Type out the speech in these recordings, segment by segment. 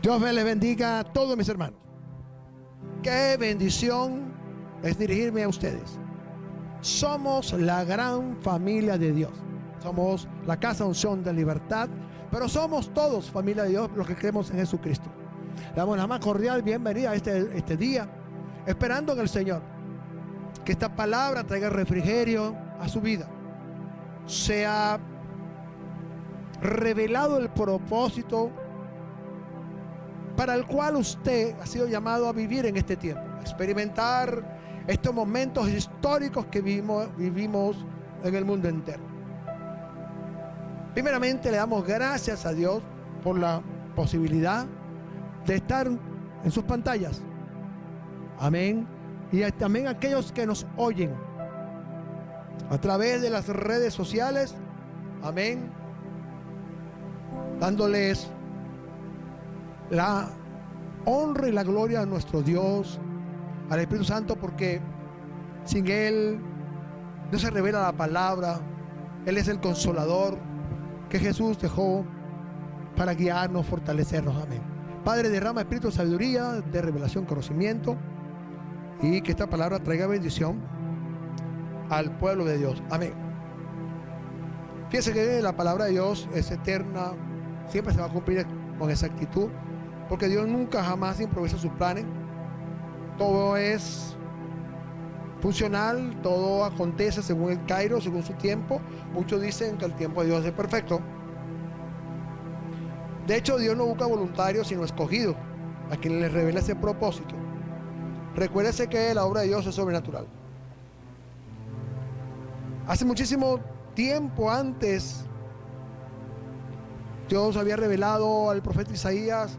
Dios me les bendiga a todos mis hermanos. Qué bendición es dirigirme a ustedes. Somos la gran familia de Dios. Somos la Casa de Unción de Libertad, pero somos todos familia de Dios los que creemos en Jesucristo. Le damos la más cordial bienvenida a este día, esperando en el Señor que esta palabra traiga refrigerio a su vida. Sea revelado el propósito para el cual usted ha sido llamado a vivir en este tiempo, a experimentar estos momentos históricos que vivimos en el mundo entero. Primeramente le damos gracias a Dios por la posibilidad de estar en sus pantallas. Amén. Y también a aquellos que nos oyen a través de las redes sociales. Amén. Dándoles la honra y la gloria a nuestro Dios, al Espíritu Santo, porque sin Él no se revela la palabra. Él es el consolador que Jesús dejó para guiarnos, fortalecernos. Amén. Padre, derrama espíritu de sabiduría, de revelación, conocimiento, y que esta palabra traiga bendición al pueblo de Dios. Amén. Fíjense que la palabra de Dios es eterna, siempre se va a cumplir con exactitud, porque Dios nunca jamás improvisa sus planes. Todo es funcional, todo acontece según el Kairos, según su tiempo. Muchos dicen que el tiempo de Dios es perfecto. De hecho, Dios no busca voluntarios sino escogidos, a quienes les revela ese propósito. Recuérdese que la obra de Dios es sobrenatural. Hace muchísimo tiempo antes, Dios había revelado al profeta Isaías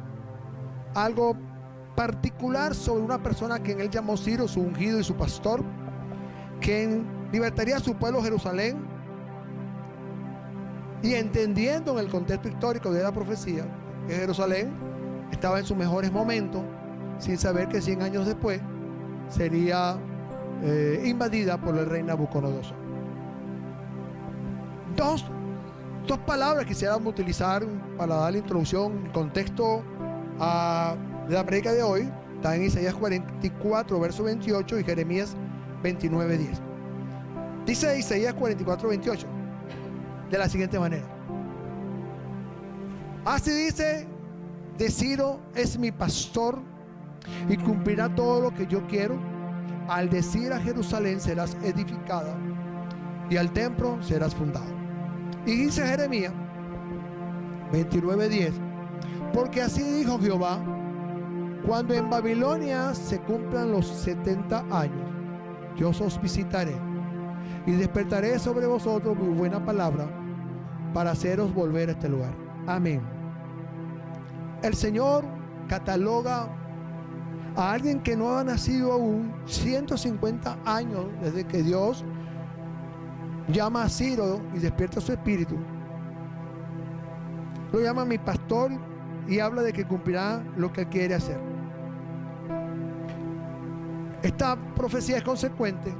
algo particular sobre una persona que él llamó Ciro, su ungido y su pastor, quien libertaría a su pueblo Jerusalén. Y entendiendo en el contexto histórico de la profecía que Jerusalén estaba en sus mejores momentos, sin saber que 100 años después sería invadida por el rey Nabucodonosor. Dos palabras quisiéramos utilizar para dar la introducción, el contexto a la prédica de hoy. Está en Isaías 44, verso 28 y Jeremías 29, 10. Dice Isaías 44, 28 de la siguiente manera: así dice de Ciro, es mi pastor y cumplirá todo lo que yo quiero. Al decir a Jerusalén serás edificada y al templo serás fundado. Y dice Jeremías 29, 10: porque así dijo Jehová, cuando en Babilonia se cumplan los 70 años, yo os visitaré y despertaré sobre vosotros mi buena palabra para haceros volver a este lugar. Amén. El Señor cataloga a alguien que no ha nacido aún 150 años desde que Dios llama a Ciro y despierta su espíritu. Lo llama mi pastor y habla de que cumplirá lo que él quiere hacer. Esta profecía es consecuente,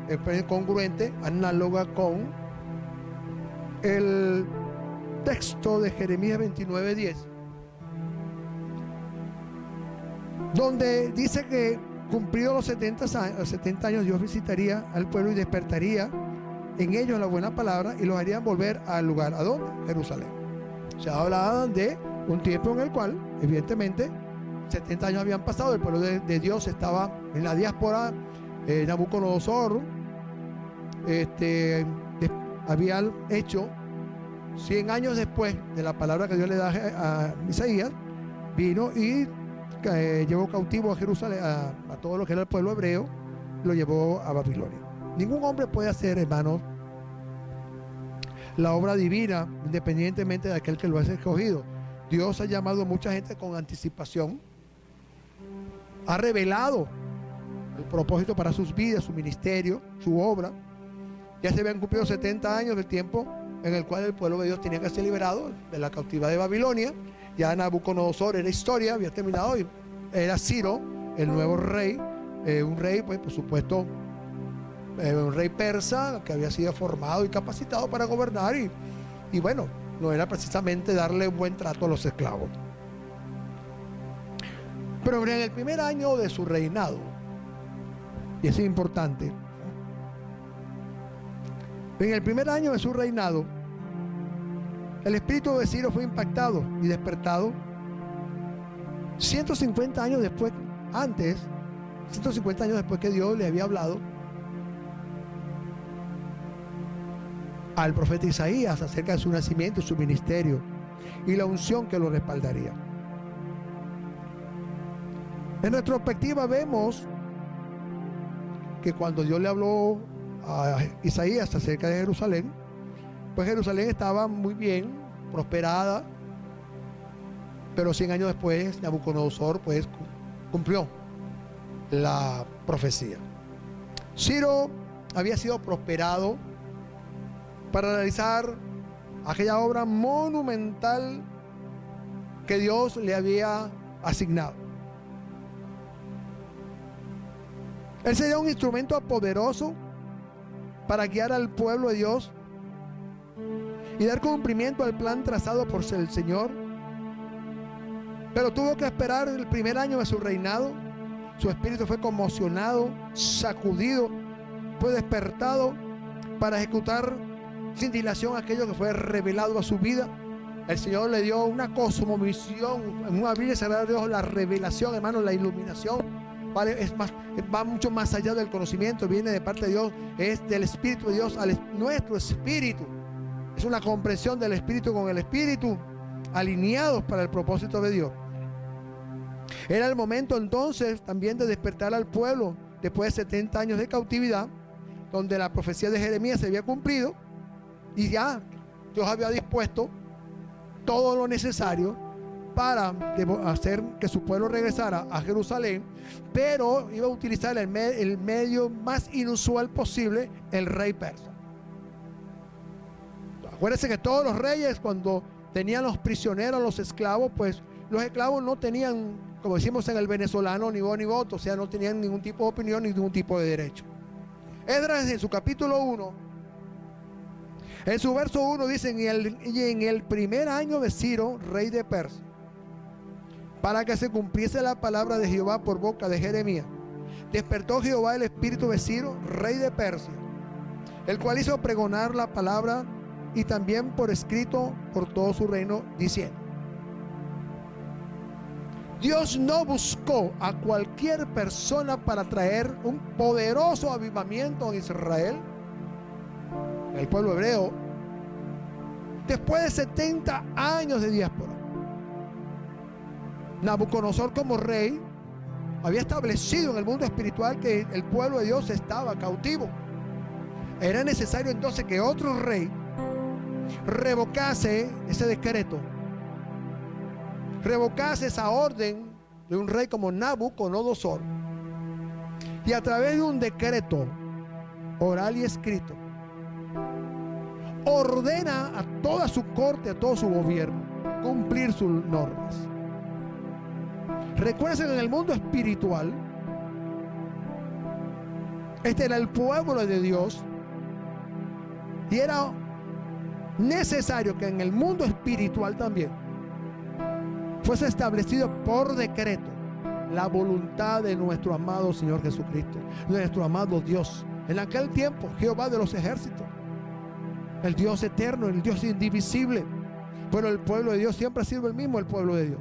es congruente, análoga con el texto de Jeremías 29, 10, donde dice que cumplidos los 70 años Dios visitaría al pueblo y despertaría en ellos la buena palabra y los harían volver al lugar. ¿A dónde? Jerusalén. Se hablaba de un tiempo en el cual, evidentemente, 70 años habían pasado, el pueblo de Dios estaba en la diáspora. Nabucodonosor había hecho 100 años después de la palabra que Dios le da a Isaías, vino y llevó cautivo a Jerusalén, a todo lo que era el pueblo hebreo, lo llevó a Babilonia. Ningún hombre puede hacer, hermanos, la obra divina independientemente de aquel que lo ha escogido. Dios ha llamado a mucha gente con anticipación, ha revelado el propósito para sus vidas, su ministerio, su obra. Ya se habían cumplido 70 años del tiempo en el cual el pueblo de Dios tenía que ser liberado de la cautividad de Babilonia. Ya Nabucodonosor era historia, había terminado, y era Ciro el nuevo rey, un rey, pues por supuesto, un rey persa que había sido formado y capacitado para gobernar, y bueno, no era precisamente darle buen trato a los esclavos. Pero en el primer año de su reinado, y eso es importante, en el primer año de su reinado, el espíritu de Ciro fue impactado y despertado 150 años después, 150 años después que Dios le había hablado al profeta Isaías acerca de su nacimiento, su ministerio y la unción que lo respaldaría. En retrospectiva vemos que cuando Dios le habló a Isaías acerca de Jerusalén, pues Jerusalén estaba muy bien, prosperada, pero 100 años después Nabucodonosor pues cumplió la profecía. Ciro había sido prosperado para realizar aquella obra monumental que Dios le había asignado. Él sería un instrumento poderoso para guiar al pueblo de Dios y dar cumplimiento al plan trazado por el Señor. Pero tuvo que esperar el primer año de su reinado. Su espíritu fue conmocionado, sacudido, fue despertado para ejecutar sin dilación aquello que fue revelado a su vida. El Señor le dio una cosmovisión, en un abrir y cerrar de ojos, la revelación, hermano, la iluminación. Vale, va mucho más allá del conocimiento, viene de parte de Dios, es del Espíritu de Dios nuestro espíritu. Es una comprensión del Espíritu con el Espíritu, alineados para el propósito de Dios. Era el momento entonces también de despertar al pueblo después de 70 años de cautividad, donde la profecía de Jeremías se había cumplido y ya Dios había dispuesto todo lo necesario para hacer que su pueblo regresara a Jerusalén, pero iba a utilizar el medio más inusual posible, el rey persa. Acuérdense que todos los reyes, cuando tenían los prisioneros, los esclavos, pues los esclavos no tenían, como decimos en el venezolano, ni voz ni voto, o sea, no tenían ningún tipo de opinión ni ningún tipo de derecho. Esdras en su capítulo 1, en su verso 1 dice: y en el primer año de Ciro, rey de Persia, para que se cumpliese la palabra de Jehová por boca de Jeremías, despertó Jehová el espíritu de Ciro, rey de Persia, el cual hizo pregonar la palabra y también por escrito por todo su reino, diciendo: Dios no buscó a cualquier persona para traer un poderoso avivamiento en Israel, el pueblo hebreo, después de 70 años de diáspora. Nabucodonosor, como rey, había establecido en el mundo espiritual que el pueblo de Dios estaba cautivo. Era necesario entonces que otro rey revocase ese decreto, revocase esa orden de un rey como Nabucodonosor, y a través de un decreto oral y escrito ordena a toda su corte, a todo su gobierno, cumplir sus normas. Recuerden que en el mundo espiritual, este era el pueblo de Dios, y era necesario que en el mundo espiritual también fuese establecido por decreto la voluntad de nuestro amado Señor Jesucristo, nuestro amado Dios. En aquel tiempo, Jehová de los ejércitos, el Dios eterno, el Dios indivisible. Pero el pueblo de Dios siempre ha sido el mismo, el pueblo de Dios.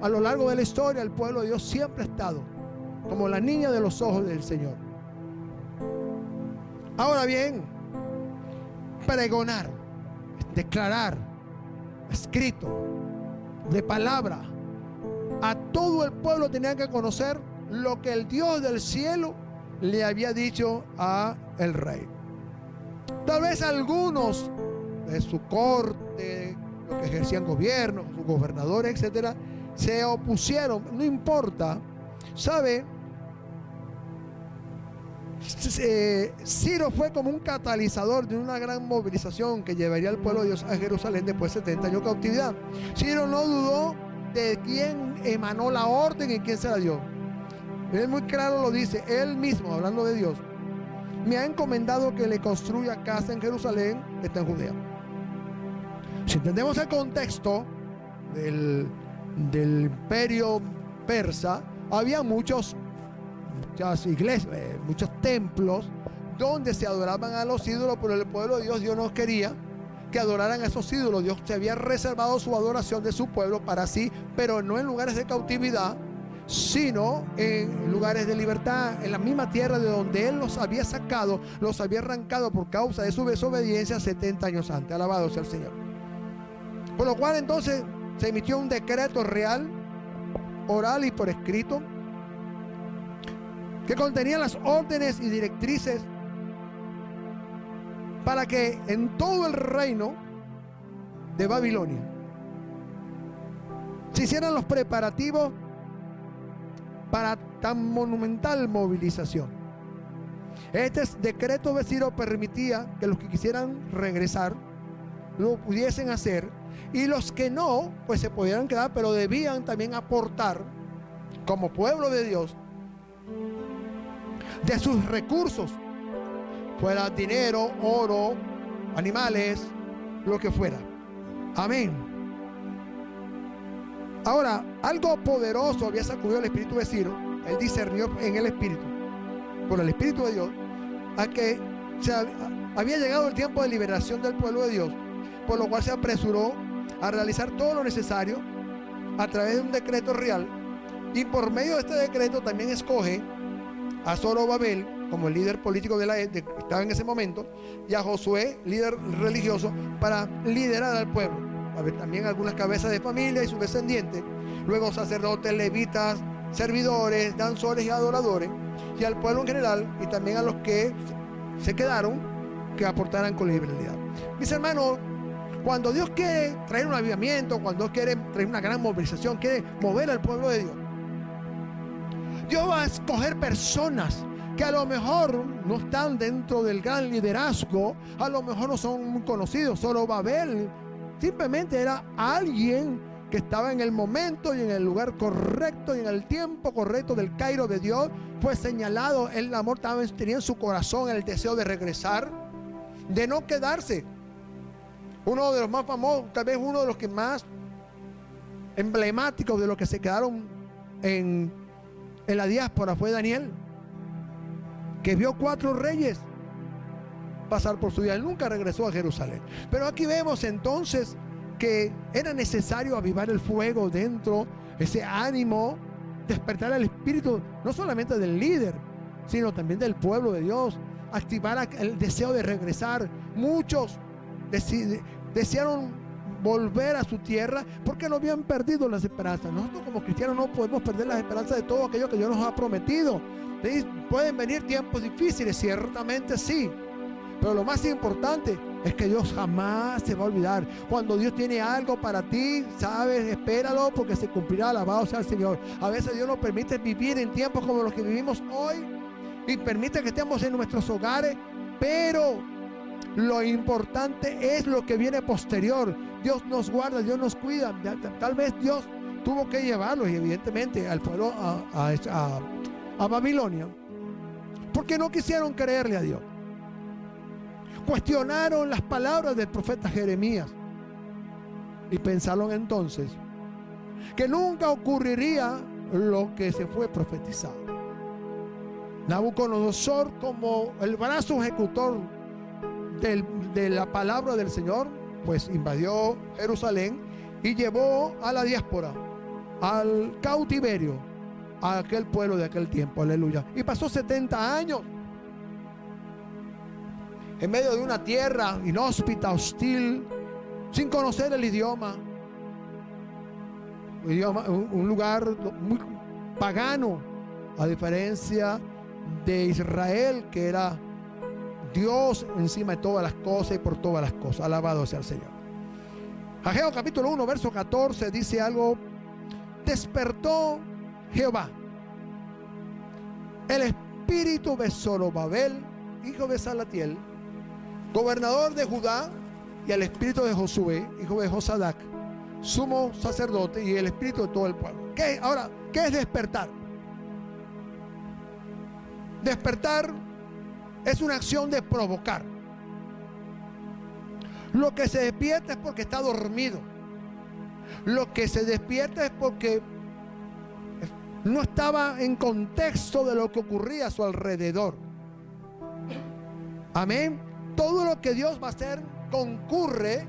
A lo largo de la historia, el pueblo de Dios siempre ha estado como la niña de los ojos del Señor. Ahora bien, pregonar, declarar, escrito, de palabra, a todo el pueblo tenía que conocer lo que el Dios del cielo le había dicho a el rey. Tal vez algunos de su corte, los que ejercían gobierno, sus gobernadores, etcétera, se opusieron. No importa. ¿Sabe? Ciro fue como un catalizador de una gran movilización que llevaría al pueblo de Dios a Jerusalén después de 70 años de cautividad. Ciro no dudó de quién emanó la orden y quién se la dio. Él muy claro lo dice, él mismo, hablando de Dios: me ha encomendado que le construya casa en Jerusalén, que está en Judea. Si entendemos el contexto del imperio persa, había muchas iglesias, muchos templos donde se adoraban a los ídolos, pero el pueblo de Dios no quería que adoraran a esos ídolos. Dios se había reservado su adoración de su pueblo para sí, pero no en lugares de cautividad, sino en lugares de libertad, en la misma tierra de donde Él los había sacado, los había arrancado por causa de su desobediencia 70 años antes. Alabado sea el Señor. Por lo cual entonces se emitió un decreto real, oral y por escrito, que contenía las órdenes y directrices para que en todo el reino de Babilonia se hicieran los preparativos para tan monumental movilización. Este decreto vecino permitía que los que quisieran regresar lo pudiesen hacer, y los que no, pues se pudieran quedar, pero debían también aportar como pueblo de Dios de sus recursos, fuera dinero, oro, animales, lo que fuera. Amén. Ahora, algo poderoso había sacudido al espíritu de Ciro. Él discernió en el espíritu, por el espíritu de Dios, a que había llegado el tiempo de liberación del pueblo de Dios, por lo cual se apresuró a realizar todo lo necesario a través de un decreto real, y por medio de este decreto también escoge a Zorobabel como el líder político que estaba en ese momento, y a Josué, líder religioso, para liderar al pueblo. A ver, también algunas cabezas de familia y sus descendientes, luego sacerdotes, levitas, servidores, danzores y adoradores, y al pueblo en general, y también a los que se quedaron, que aportaran con liberalidad. Mis hermanos, cuando Dios quiere traer un avivamiento, cuando Dios quiere traer una gran movilización, quiere mover al pueblo de Dios, Dios va a escoger personas que a lo mejor no están dentro del gran liderazgo, a lo mejor no son muy conocidos. Zorobabel simplemente era alguien que estaba en el momento y en el lugar correcto y en el tiempo correcto del Cairo de Dios. Fue señalado, el amor tenía en su corazón el deseo de regresar, de no quedarse. Uno de los más famosos, tal vez uno de los que más emblemáticos de los que se quedaron en la diáspora, fue Daniel, que vio 4 reyes pasar por su vida. Él nunca regresó a Jerusalén. Pero aquí vemos entonces que era necesario avivar el fuego dentro, ese ánimo, despertar el espíritu, no solamente del líder, sino también del pueblo de Dios, activar el deseo de regresar. Muchos desearon volver a su tierra porque no habían perdido las esperanzas. Nosotros como cristianos no podemos perder las esperanzas de todo aquello que Dios nos ha prometido. ¿Sí? Pueden venir tiempos difíciles, ciertamente sí, pero lo más importante es que Dios jamás se va a olvidar. Cuando Dios tiene algo para ti, sabes, espéralo, porque se cumplirá. Alabado sea el Señor. A veces Dios nos permite vivir en tiempos como los que vivimos hoy, y permite que estemos en nuestros hogares, pero lo importante es lo que viene posterior. Dios nos guarda, Dios nos cuida. Tal vez Dios tuvo que llevarlos, y evidentemente al pueblo a Babilonia, porque no quisieron creerle a Dios. Cuestionaron las palabras del profeta Jeremías y pensaron entonces que nunca ocurriría lo que se fue profetizado. Nabucodonosor, como el brazo ejecutor de la palabra del Señor, pues invadió Jerusalén y llevó a la diáspora, al cautiverio, a aquel pueblo de aquel tiempo. Aleluya. Y pasó 70 años en medio de una tierra inhóspita, hostil, sin conocer el idioma, un lugar muy pagano, a diferencia de Israel, que era Dios encima de todas las cosas y por todas las cosas. Alabado sea el Señor. Ageo capítulo 1 verso 14 dice algo: despertó Jehová el espíritu de Zorobabel, hijo de Salatiel, gobernador de Judá, y el espíritu de Josué, hijo de Josadac, sumo sacerdote, y el espíritu de todo el pueblo. Ahora, ¿qué es despertar? Despertar es una acción de provocar. Lo que se despierta es porque está dormido. Lo que se despierta es porque no estaba en contexto de lo que ocurría a su alrededor. Amén. Todo lo que Dios va a hacer concurre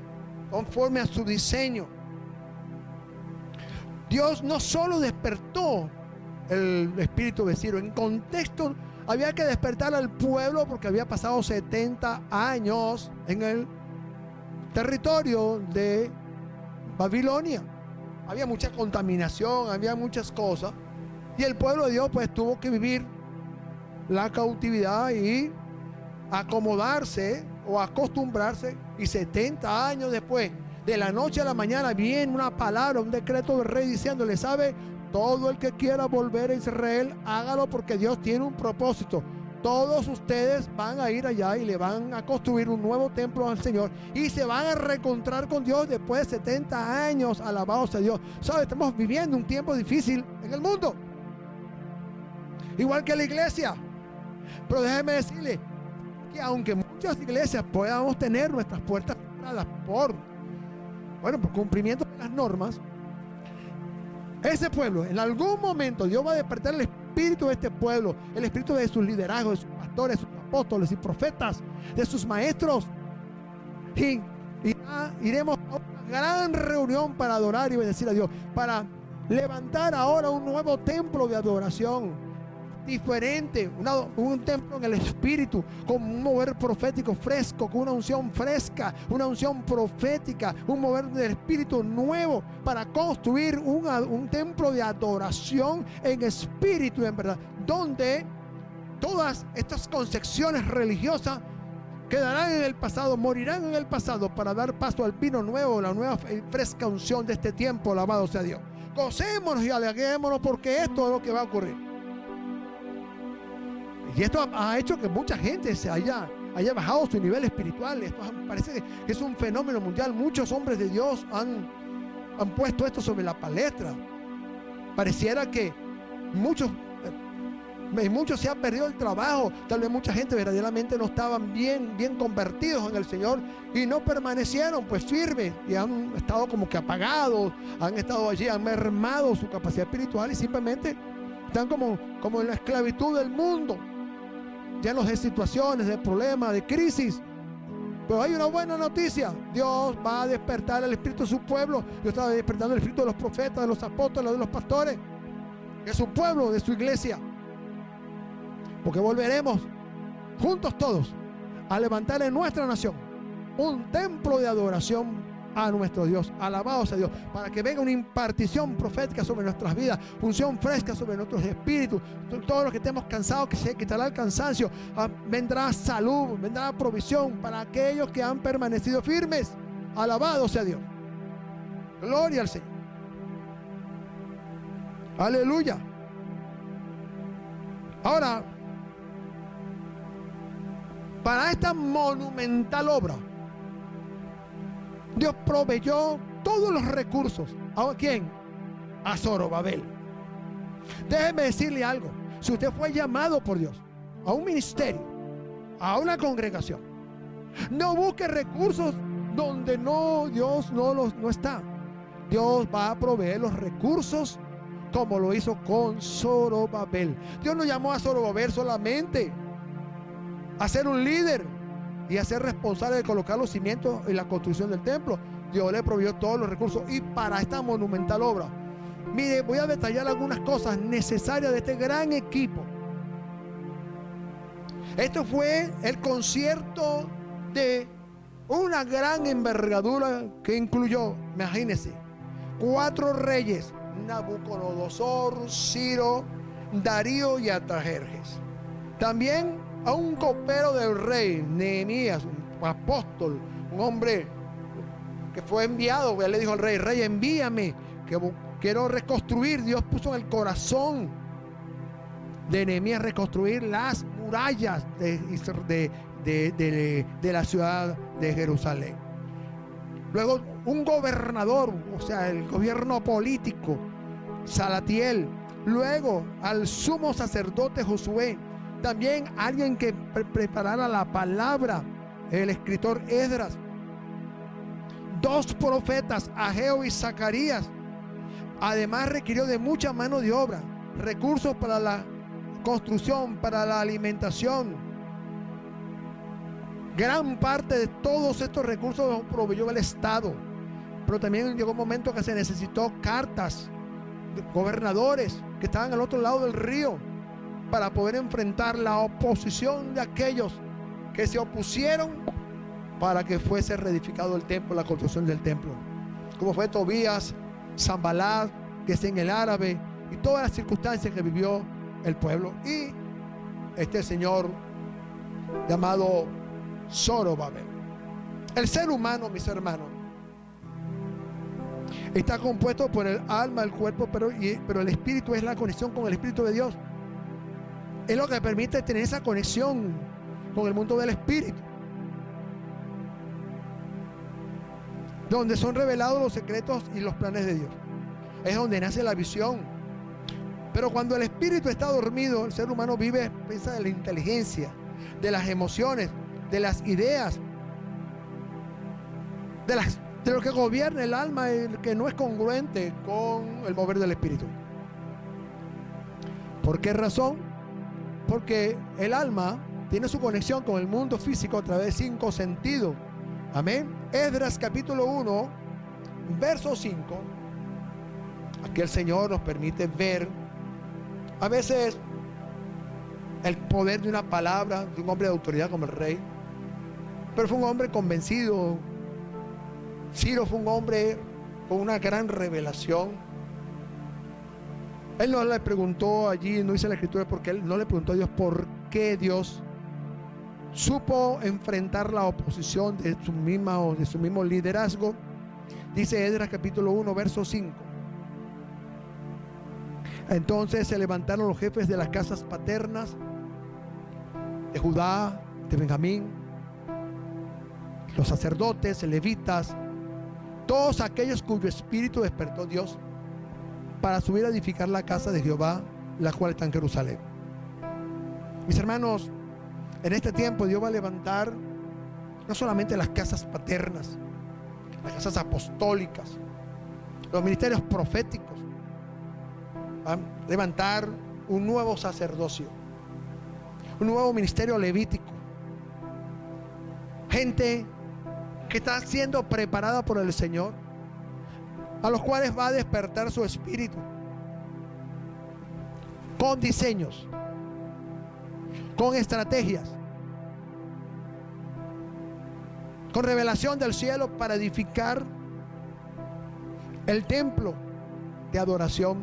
conforme a su diseño. Dios no solo despertó el espíritu de Ciro, en contexto había que despertar al pueblo porque había pasado 70 años en el territorio de Babilonia. Había mucha contaminación, había muchas cosas, y el pueblo de Dios pues tuvo que vivir la cautividad y acomodarse o acostumbrarse. Y 70 años después, de la noche a la mañana, viene una palabra, un decreto del rey diciéndole: ¿sabe? Todo el que quiera volver a Israel, hágalo, porque Dios tiene un propósito. Todos ustedes van a ir allá y le van a construir un nuevo templo al Señor y se van a reencontrar con Dios después de 70 años. Alabado sea Dios. ¿Sabe? Estamos viviendo un tiempo difícil en el mundo, igual que la iglesia. Pero déjeme decirle que aunque muchas iglesias podamos tener nuestras puertas cerradas por cumplimiento de las normas, ese pueblo, en algún momento Dios va a despertar el espíritu de este pueblo, el espíritu de sus liderazgos, de sus pastores, de sus apóstoles y profetas, de sus maestros, y iremos a una gran reunión para adorar y bendecir a Dios, para levantar ahora un nuevo templo de adoración diferente, un templo en el espíritu, con un mover profético fresco, con una unción fresca, una unción profética, un mover del espíritu nuevo, para construir un templo de adoración en espíritu y en verdad, donde todas estas concepciones religiosas quedarán en el pasado, morirán en el pasado, para dar paso al vino nuevo, la nueva y fresca unción de este tiempo. Alabado sea Dios. Gocémonos y alegrémonos, porque esto es lo que va a ocurrir. Y esto ha hecho que mucha gente se haya bajado su nivel espiritual. Esto parece que es un fenómeno mundial. Muchos hombres de Dios han puesto esto sobre la palestra. Pareciera que muchos se han perdido el trabajo. Tal vez mucha gente verdaderamente no estaban bien convertidos en el Señor y no permanecieron pues firmes, y han estado como que apagados, han estado allí, han mermado su capacidad espiritual y simplemente están como en la esclavitud del mundo, llenos de situaciones, de problemas, de crisis. Pero hay una buena noticia: Dios va a despertar el espíritu de su pueblo. Dios está despertando el espíritu de los profetas, de los apóstoles, de los pastores, de su pueblo, de su iglesia, porque volveremos juntos todos a levantar en nuestra nación un templo de adoración a nuestro Dios. Alabado sea Dios, para que venga una impartición profética sobre nuestras vidas, unción fresca sobre nuestros espíritus. Todos los que estemos cansados, que se quitará el cansancio. Vendrá salud, vendrá provisión para aquellos que han permanecido firmes. Alabado sea Dios. Gloria al Señor. Aleluya. Ahora, para esta monumental obra, Dios proveyó todos los recursos. ¿A quién? A Zorobabel. Déjeme decirle algo: si usted fue llamado por Dios a un ministerio, a una congregación, no busque recursos donde Dios no está. Dios va a proveer los recursos, como lo hizo con Zorobabel. Dios no llamó a Zorobabel solamente a ser un líder y a ser responsable de colocar los cimientos y la construcción del templo. Dios le proveyó todos los recursos. Y para esta monumental obra, mire, voy a detallar algunas cosas necesarias de este gran equipo. Esto fue el concierto de una gran envergadura que incluyó, imagínense, 4 reyes: Nabucodonosor, Ciro, Darío y Artajerjes. También a un copero del rey, Nehemías, un apóstol, un hombre que fue enviado. Él le dijo al rey: rey, envíame, que quiero reconstruir. Dios puso en el corazón de Nehemías reconstruir las murallas de la ciudad de Jerusalén. Luego un gobernador, o sea, el gobierno político, Salatiel. Luego al sumo sacerdote Josué. También alguien que preparara la palabra, el escritor Esdras. 2 profetas, Ageo y Zacarías. Además requirió de mucha mano de obra. recursos para la construcción, para la alimentación. Gran parte de todos estos recursos los proveyó el Estado. Pero también llegó un momento que se necesitó cartas de gobernadores que estaban al otro lado del río para poder enfrentar la oposición de aquellos que se opusieron para que fuese reedificado el templo, la construcción del templo. Como fue Tobías, Sanbalat, que es en el árabe, y todas las circunstancias que vivió el pueblo. Y este señor llamado Zorobabel. El ser humano, mis hermanos, está compuesto por el alma, el cuerpo, pero el espíritu es la conexión con el Espíritu de Dios. Es lo que permite tener esa conexión con el mundo del espíritu, donde son revelados los secretos y los planes de Dios. Es donde nace la visión. Pero cuando el espíritu está dormido, el ser humano vive, piensa de la inteligencia, de las emociones, de las ideas, de lo que gobierna el alma, el que no es congruente con el mover del espíritu. ¿Por qué razón? Porque el alma tiene su conexión con el mundo físico a través de 5 sentidos. Amén. Esdras capítulo 1, verso 5. Aquí el Señor nos permite ver a veces el poder de una palabra de un hombre de autoridad como el rey. Pero fue un hombre convencido. Ciro fue un hombre con una gran revelación. Él no le preguntó allí, no dice la escritura, porque él no le preguntó a Dios por qué Dios supo enfrentar la oposición de su mismo liderazgo. Dice Esdras capítulo 1, verso 5. Entonces se levantaron los jefes de las casas paternas de Judá, de Benjamín, los sacerdotes, levitas, todos aquellos cuyo espíritu despertó Dios para subir a edificar la casa de Jehová, la cual está en Jerusalén. Mis hermanos, en este tiempo Dios va a levantar no solamente las casas paternas, las casas apostólicas, los ministerios proféticos. Va a levantar un nuevo sacerdocio, un nuevo ministerio levítico. Gente que está siendo preparada por el Señor, a los cuales va a despertar su espíritu con diseños, con estrategias, con revelación del cielo para edificar el templo de adoración,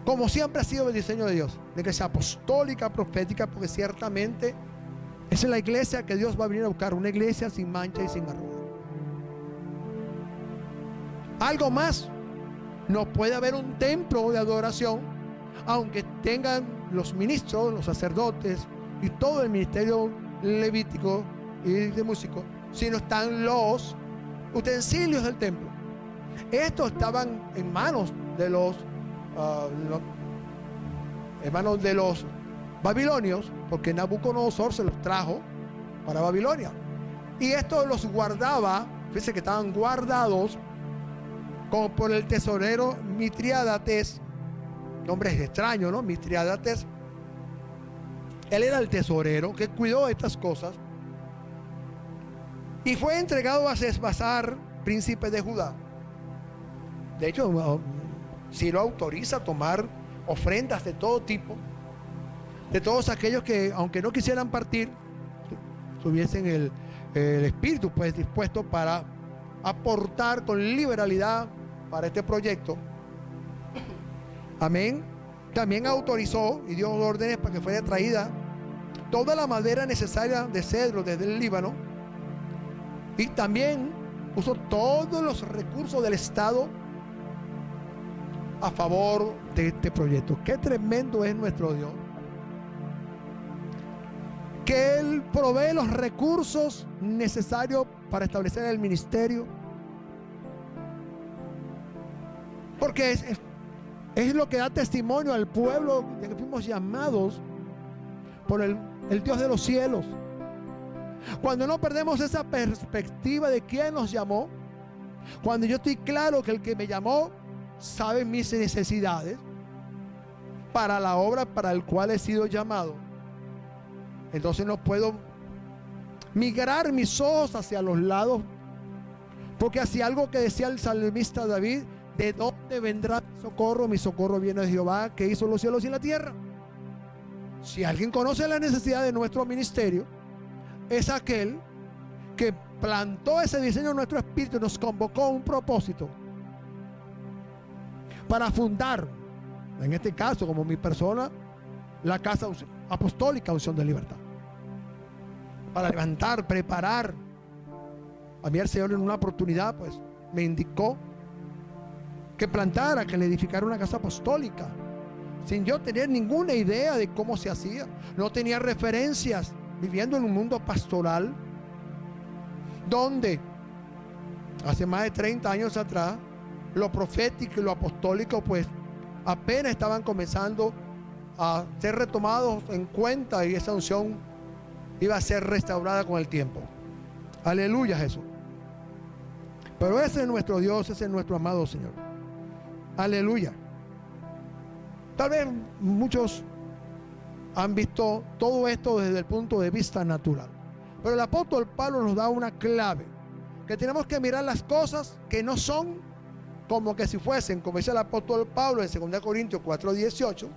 como siempre ha sido el diseño de Dios, la iglesia apostólica, profética, porque ciertamente esa es la iglesia que Dios va a venir a buscar, una iglesia sin mancha y sin arruga. Algo más, no puede haber un templo de adoración, aunque tengan los ministros, los sacerdotes y todo el ministerio levítico y de músicos, si no están los utensilios del templo. Estos estaban en manos de los babilonios, porque Nabucodonosor se los trajo para Babilonia, y estos los guardaba. Fíjense que estaban guardados como por el tesorero Mitrídates. Nombre es extraño, ¿no? Mitrídates. Él era el tesorero que cuidó estas cosas y fue entregado a Sesbazar, príncipe de Judá. De hecho, Ciro autoriza tomar ofrendas de todo tipo, de todos aquellos que, aunque no quisieran partir, tuviesen el espíritu pues dispuesto para aportar con liberalidad para este proyecto. Amén. También autorizó y dio órdenes para que fuera traída toda la madera necesaria de cedro desde el Líbano, y también puso todos los recursos del Estado a favor de este proyecto. Qué tremendo es nuestro Dios, que Él provee los recursos necesarios para establecer el ministerio, porque es lo que da testimonio al pueblo de que fuimos llamados por el Dios de los cielos. Cuando no perdemos esa perspectiva de quién nos llamó, cuando yo estoy claro que el que me llamó sabe mis necesidades, para la obra para el cual he sido llamado, entonces no puedo migrar mis ojos hacia los lados, porque así algo que decía el salmista David: ¿de dónde vendrá mi socorro? Mi socorro viene de Jehová, que hizo los cielos y la tierra. Si alguien conoce la necesidad de nuestro ministerio, es aquel que plantó ese diseño en nuestro espíritu y nos convocó a un propósito para fundar, en este caso como mi persona, la casa apostólica Unción de Libertad, para levantar, preparar. A mí el Señor en una oportunidad pues me indicó que plantara, que le edificara una casa apostólica, sin yo tener ninguna idea de cómo se hacía. No tenía referencias, viviendo en un mundo pastoral donde hace más de 30 años atrás lo profético y lo apostólico pues apenas estaban comenzando a ser retomados en cuenta, y esa unción iba a ser restaurada con el tiempo. Aleluya, Jesús. Pero ese es nuestro Dios, ese es nuestro amado Señor. Aleluya. Tal vez muchos han visto todo esto desde el punto de vista natural, pero el apóstol Pablo nos da una clave: que tenemos que mirar las cosas que no son como que si fuesen, como dice el apóstol Pablo en 2 Corintios 4:18.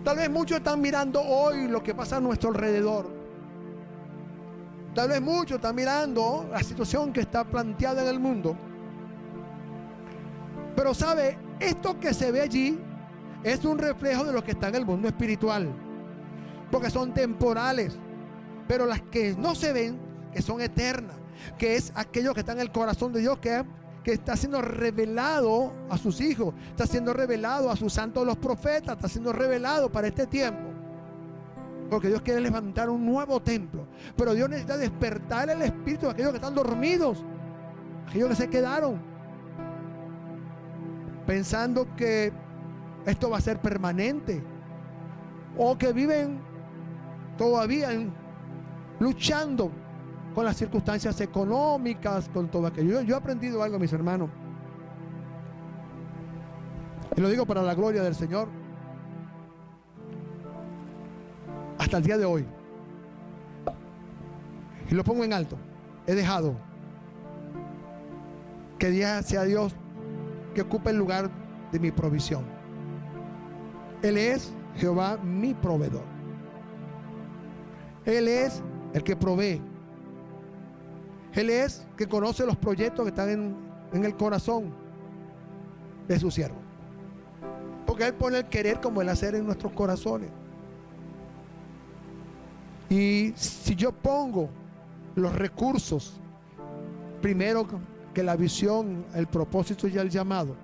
Tal vez muchos están mirando hoy lo que pasa a nuestro alrededor. Tal vez muchos están mirando la situación que está planteada en el mundo. Pero sabe, esto que se ve allí es un reflejo de lo que está en el mundo espiritual, porque son temporales. Pero las que no se ven, que son eternas, que es aquello que está en el corazón de Dios, que está siendo revelado a sus hijos, está siendo revelado a sus santos los profetas, está siendo revelado para este tiempo. Porque Dios quiere levantar un nuevo templo, pero Dios necesita despertar el espíritu de aquellos que están dormidos, aquellos que se quedaron pensando que esto va a ser permanente, o que viven todavía luchando con las circunstancias económicas, con todo aquello. Yo he aprendido algo, mis hermanos, y lo digo para la gloria del Señor. Hasta el día de hoy, y lo pongo en alto, he dejado que Dios sea Dios que ocupe el lugar de mi provisión. Él es Jehová, mi proveedor. Él es el que provee. Él es que conoce los proyectos que están en el corazón de su siervo, porque Él pone el querer como el hacer en nuestros corazones. Y si yo pongo los recursos primero que la visión, el propósito y el llamado,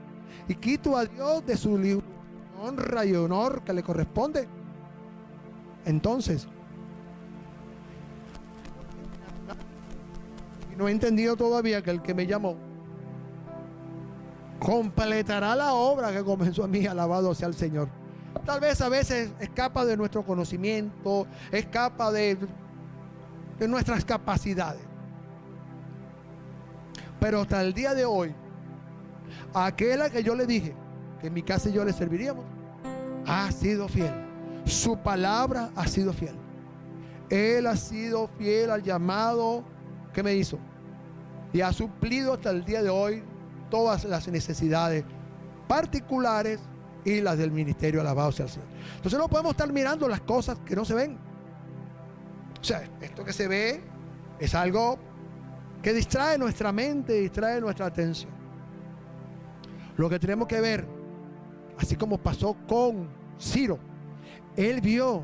y quito a Dios de su honra y honor que le corresponde, entonces no he entendido todavía que el que me llamó completará la obra que comenzó a mí. Alabado sea el Señor. Tal vez a veces escapa de nuestro conocimiento, escapa de nuestras capacidades, pero hasta el día de hoy, aquel a que yo le dije que en mi casa y yo le serviríamos, ha sido fiel. Su palabra ha sido fiel. Él ha sido fiel al llamado que me hizo, y ha suplido hasta el día de hoy todas las necesidades particulares y las del ministerio. Alabado sea el Señor. Entonces no podemos estar mirando las cosas que no se ven. O sea, esto que se ve es algo que distrae nuestra mente, distrae nuestra atención. Lo que tenemos que ver, así como pasó con Ciro, él vio,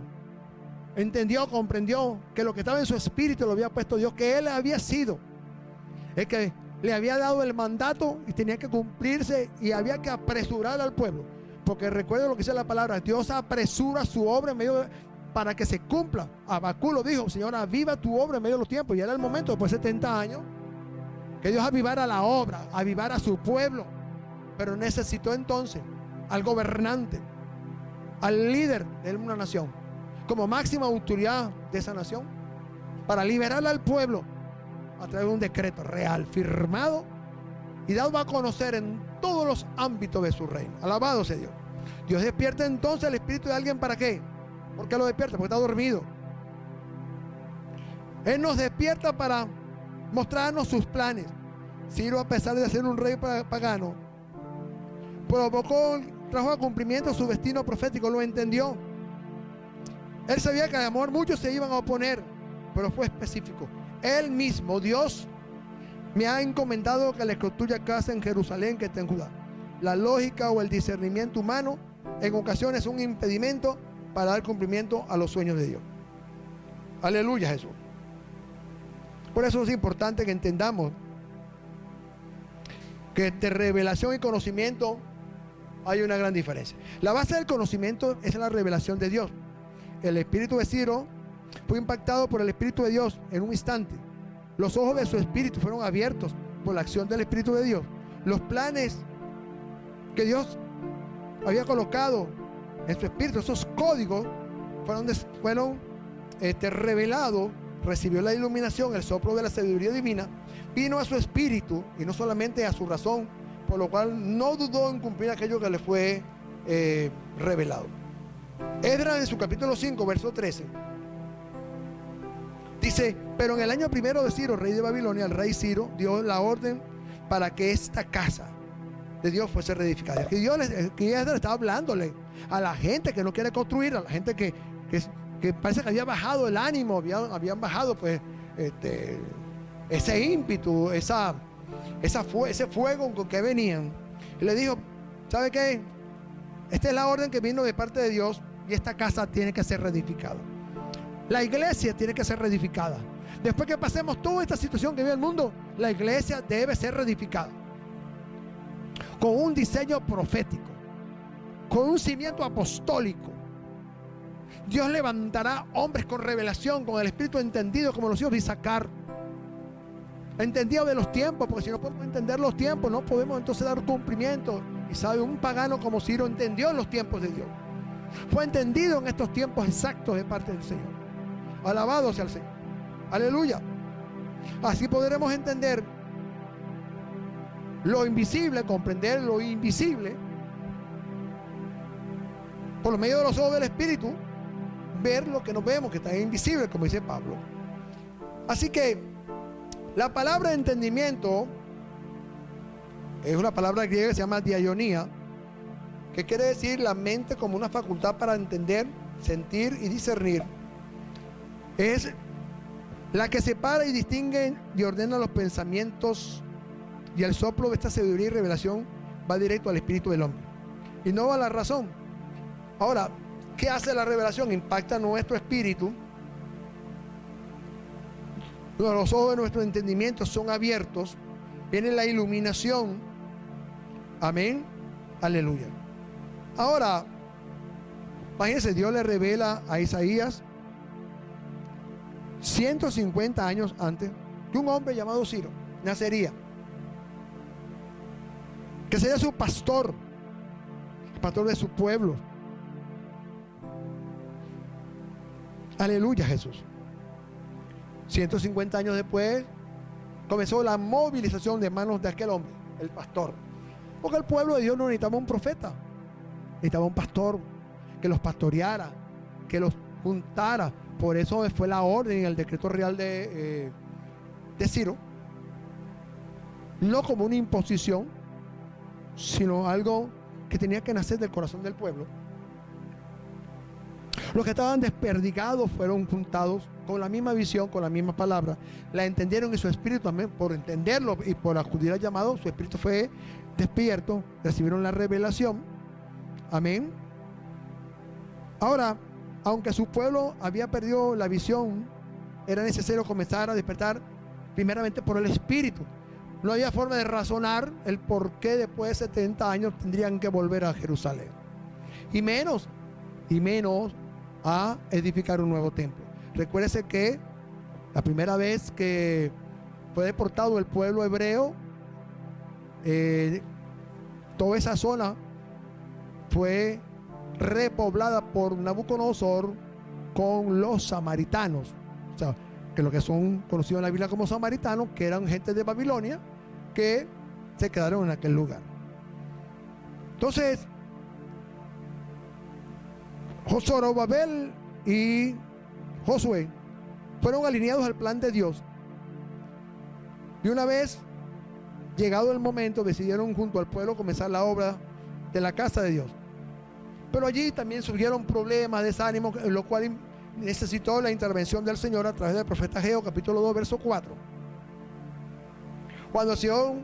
entendió, comprendió que lo que estaba en su espíritu lo había puesto Dios, que él había sido el que le había dado el mandato y tenía que cumplirse, y había que apresurar al pueblo, porque recuerda lo que dice la palabra: Dios apresura su obra en medio para que se cumpla. Habacuc lo dijo: Señor, aviva tu obra en medio de los tiempos. Y era el momento, después de 70 años, que Dios avivara la obra, avivara a su pueblo. Pero necesitó entonces al gobernante, al líder de una nación, como máxima autoridad de esa nación, para liberarla al pueblo a través de un decreto real, firmado y dado a conocer en todos los ámbitos de su reino. Alabado sea Dios. Dios despierta entonces el espíritu de alguien, ¿para qué? ¿Por qué lo despierta? Porque está dormido. Él nos despierta para mostrarnos sus planes. Ciro, a pesar de ser un rey pagano, trajo a cumplimiento su destino profético, lo entendió. Él sabía que al amor muchos se iban a oponer, pero fue específico. Él mismo, Dios, me ha encomendado que les construya casa en Jerusalén que está en Judá. La lógica o el discernimiento humano en ocasiones es un impedimento para dar cumplimiento a los sueños de Dios. Aleluya, Jesús. Por eso es importante que entendamos que entre revelación y conocimiento hay una gran diferencia. La base del conocimiento es la revelación de Dios. El espíritu de Ciro fue impactado por el espíritu de Dios en un instante. Los ojos de su espíritu fueron abiertos por la acción del espíritu de Dios. Los planes que Dios había colocado en su espíritu, esos códigos fueron revelados. Recibió la iluminación, el soplo de la sabiduría divina, vino a su espíritu y no solamente a su razón, por lo cual no dudó en cumplir aquello que le fue revelado. Esdras, en su capítulo 5, verso 13, dice: pero en el año primero de Ciro, rey de Babilonia, el rey Ciro dio la orden para que esta casa de Dios fuese reedificada. Que Esdras estaba hablándole a la gente que no quiere construir, a la gente que parece que había bajado el ánimo, habían bajado pues ese ímpetu, ese fuego con que venían. Y le dijo: ¿sabe qué? Esta es la orden que vino de parte de Dios y esta casa tiene que ser reedificada. La iglesia tiene que ser reedificada. Después que pasemos toda esta situación que vive el mundo, la iglesia debe ser reedificada con un diseño profético, con un cimiento apostólico. Dios levantará hombres con revelación, con el espíritu entendido, como los hijos de Isaacar, entendido de los tiempos, porque si no podemos entender los tiempos, no podemos entonces dar cumplimiento. Y sabe, un pagano como Ciro entendió los tiempos de Dios, fue entendido en estos tiempos exactos de parte del Señor. Alabado sea el Señor, aleluya. Así podremos entender lo invisible, comprender lo invisible por los medios de los ojos del espíritu, ver lo que no vemos, que está invisible, como dice Pablo. Así que la palabra entendimiento es una palabra griega que se llama diaionía, que quiere decir la mente como una facultad para entender, sentir y discernir. Es la que separa y distingue y ordena los pensamientos, y el soplo de esta sabiduría y revelación va directo al espíritu del hombre y no a la razón. Ahora, ¿qué hace la revelación? Impacta nuestro espíritu. Los ojos de nuestro entendimiento son abiertos. Viene la iluminación. Amén. Aleluya. Ahora, imagínense, Dios le revela a Isaías 150 años antes que un hombre llamado Ciro nacería, que sería su pastor, el pastor de su pueblo. Aleluya, Jesús. 150 años después comenzó la movilización de manos de aquel hombre, el pastor. Porque el pueblo de Dios no necesitaba un profeta, necesitaba un pastor que los pastoreara, que los juntara. Por eso fue la orden y el decreto real de Ciro, no como una imposición, sino algo que tenía que nacer del corazón del pueblo. Los que estaban desperdigados fueron juntados con la misma visión, con la misma palabra. La entendieron y su espíritu también, por entenderlo y por acudir al llamado, su espíritu fue despierto, recibieron la revelación. Amén. Ahora, aunque su pueblo había perdido la visión, era necesario comenzar a despertar primeramente por el espíritu. No había forma de razonar el por qué después de 70 años tendrían que volver a Jerusalén. Y menos a edificar un nuevo templo. Recuérdese que la primera vez que fue deportado el pueblo hebreo, toda esa zona fue repoblada por Nabucodonosor con los samaritanos. O sea, que lo que son conocidos en la Biblia como samaritanos, que eran gente de Babilonia, que se quedaron en aquel lugar. Entonces, Zorobabel y Josué fueron alineados al plan de Dios. Y una vez llegado el momento, decidieron junto al pueblo comenzar la obra de la casa de Dios. Pero allí también surgieron problemas, desánimo, lo cual necesitó la intervención del Señor a través del profeta Ageo, capítulo 2, verso 4. Cuando el Señor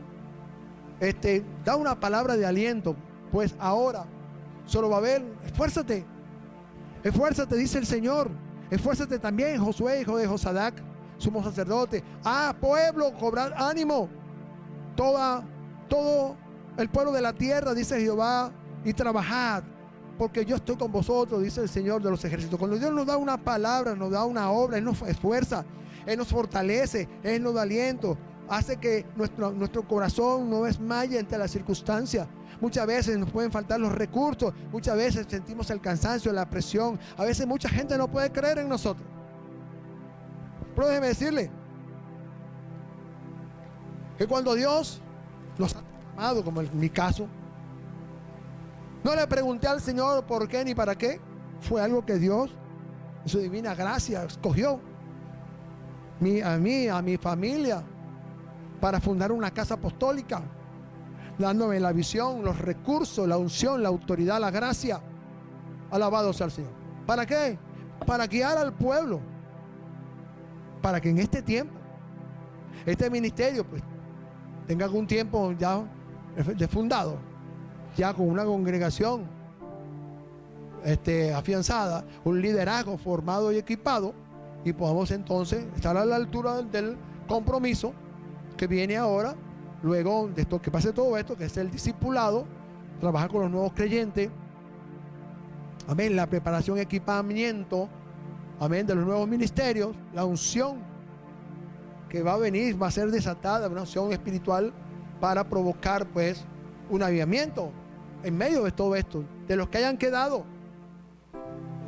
da una palabra de aliento, pues ahora, Zorobabel, esfuérzate, dice el Señor. Esfuérzate también, Josué, hijo de Josadac, sumo sacerdote. Pueblo, cobrad ánimo. Todo el pueblo de la tierra, dice Jehová, y trabajad, porque yo estoy con vosotros, dice el Señor de los ejércitos. Cuando Dios nos da una palabra, nos da una obra, Él nos esfuerza, Él nos fortalece, Él nos da aliento, hace que nuestro corazón no desmaye ante las circunstancias. Muchas veces nos pueden faltar los recursos, muchas veces sentimos el cansancio, la presión. A veces mucha gente no puede creer en nosotros. Pero déjeme decirle que cuando Dios nos ha llamado, como en mi caso, no le pregunté al Señor por qué ni para qué. Fue algo que Dios, en su divina gracia, escogió a mí, a mi familia, para fundar una casa apostólica, dándome la visión, los recursos, la unción, la autoridad, la gracia. Alabado sea el Señor. ¿Para qué? Para guiar al pueblo, para que en este tiempo, este ministerio, pues, tenga algún tiempo ya de fundado, ya con una congregación afianzada, un liderazgo formado y equipado, y podamos entonces estar a la altura del compromiso que viene ahora, luego de esto, que pase todo esto, que es el discipulado, trabajar con los nuevos creyentes, amén, la preparación, equipamiento, amén, de los nuevos ministerios, la unción que va a venir, va a ser desatada, una unción espiritual para provocar pues un avivamiento en medio de todo esto, de los que hayan quedado.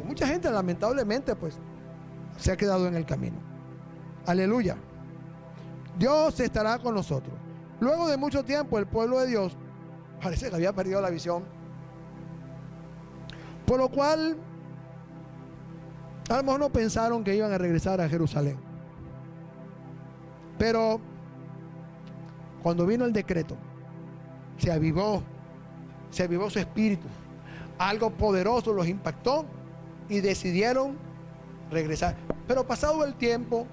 Mucha gente lamentablemente pues se ha quedado en el camino. Aleluya. Dios estará con nosotros. Luego de mucho tiempo el pueblo de Dios parece que había perdido la visión, por lo cual a lo mejor no pensaron que iban a regresar a Jerusalén. Pero cuando vino el decreto, se avivó su espíritu, algo poderoso los impactó y decidieron regresar. Pero pasado el tiempo,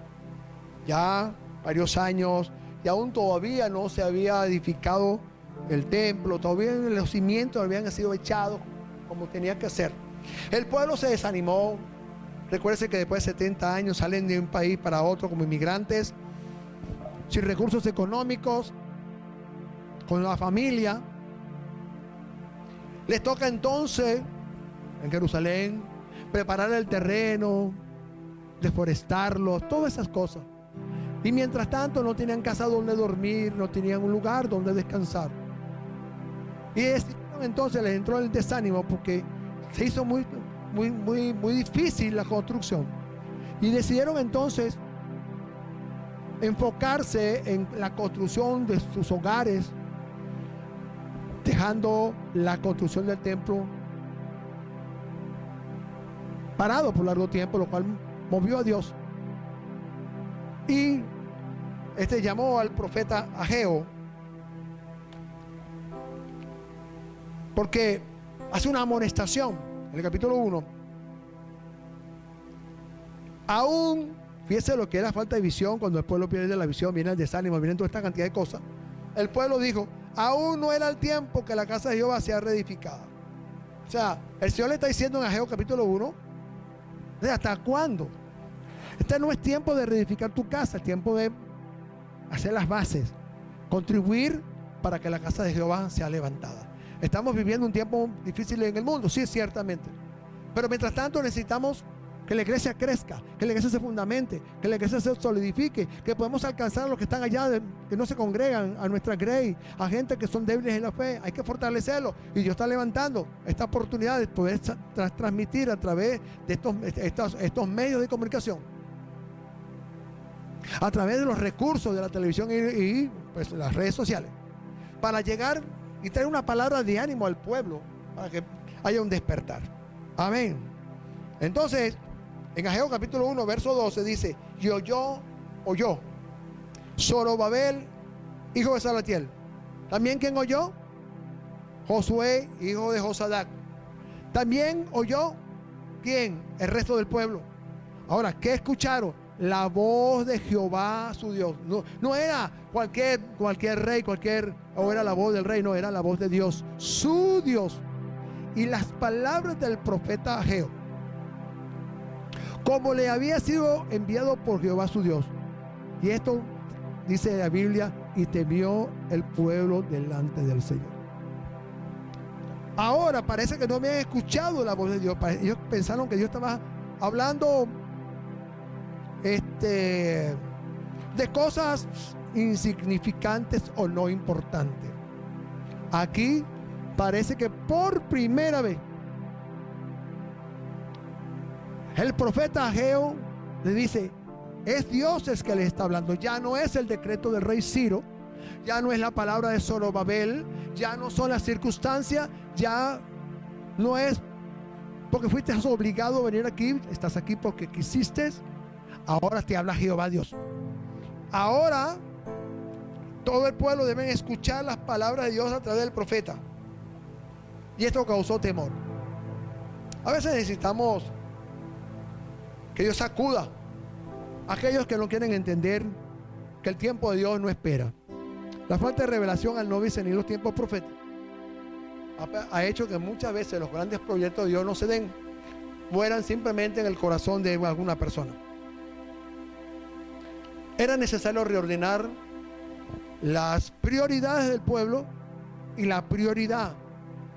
ya varios años, y aún todavía no se había edificado el templo, todavía los cimientos habían sido echados como tenía que ser. El pueblo se desanimó. Recuérdense que después de 70 años salen de un país para otro como inmigrantes, sin recursos económicos, con la familia. Les toca entonces en Jerusalén preparar el terreno, deforestarlo, todas esas cosas. Y mientras tanto no tenían casa donde dormir, no tenían un lugar donde descansar. Y entonces les entró el desánimo porque se hizo muy difícil la construcción. Y decidieron entonces enfocarse en la construcción de sus hogares, dejando la construcción del templo parado por largo tiempo, lo cual movió a Dios. Y llamó al profeta Ageo, porque hace una amonestación en el capítulo 1. Aún, fíjese lo que era falta de visión. Cuando el pueblo pierde la visión, viene el desánimo, viene toda esta cantidad de cosas. El pueblo dijo: aún no era el tiempo que la casa de Jehová sea reedificada. O sea, el Señor le está diciendo en Ageo capítulo 1, ¿hasta cuándo? Este no es tiempo de reedificar tu casa, es tiempo de hacer las bases, contribuir para que la casa de Jehová sea levantada. Estamos viviendo un tiempo difícil en el mundo, sí, ciertamente. Pero mientras tanto necesitamos que la iglesia crezca, que la iglesia se fundamente, que la iglesia se solidifique, que podamos alcanzar a los que están allá, que no se congregan, a nuestra grey, a gente que son débiles en la fe. Hay que fortalecerlo, y Dios está levantando esta oportunidad de poder transmitir a través de estos medios de comunicación, a través de los recursos de la televisión y pues, las redes sociales, para llegar y traer una palabra de ánimo al pueblo, para que haya un despertar. Amén. Entonces, en Ageo capítulo 1, verso 12 dice: y oyó Zorobabel, hijo de Salatiel. También, ¿quién oyó? Josué, hijo de Josadac. También oyó, ¿quién? El resto del pueblo. Ahora, ¿qué escucharon? La voz de Jehová su Dios. No era cualquier rey, o era la voz del rey, no, era la voz de Dios, su Dios. Y las palabras del profeta Ageo, como le había sido enviado por Jehová su Dios. Y esto dice la Biblia: y temió el pueblo delante del Señor. Ahora parece que no habían escuchado la voz de Dios. Ellos pensaron que Dios estaba hablando de cosas insignificantes o no importantes. Aquí parece que por primera vez el profeta Ageo le dice: es Dios el que le está hablando. Ya no es el decreto del rey Ciro, ya no es la palabra de Zorobabel, ya no son las circunstancias, ya no es porque fuiste obligado a venir aquí, estás aquí porque quisiste. Ahora te habla Jehová Dios. Ahora todo el pueblo debe escuchar las palabras de Dios a través del profeta. Y esto causó temor. A veces necesitamos que Dios sacuda a aquellos que no quieren entender que el tiempo de Dios no espera. La falta de revelación al no discernir los tiempos proféticos ha hecho que muchas veces los grandes proyectos de Dios no se den, mueran simplemente en el corazón de alguna persona. Era necesario reordenar las prioridades del pueblo, y la prioridad,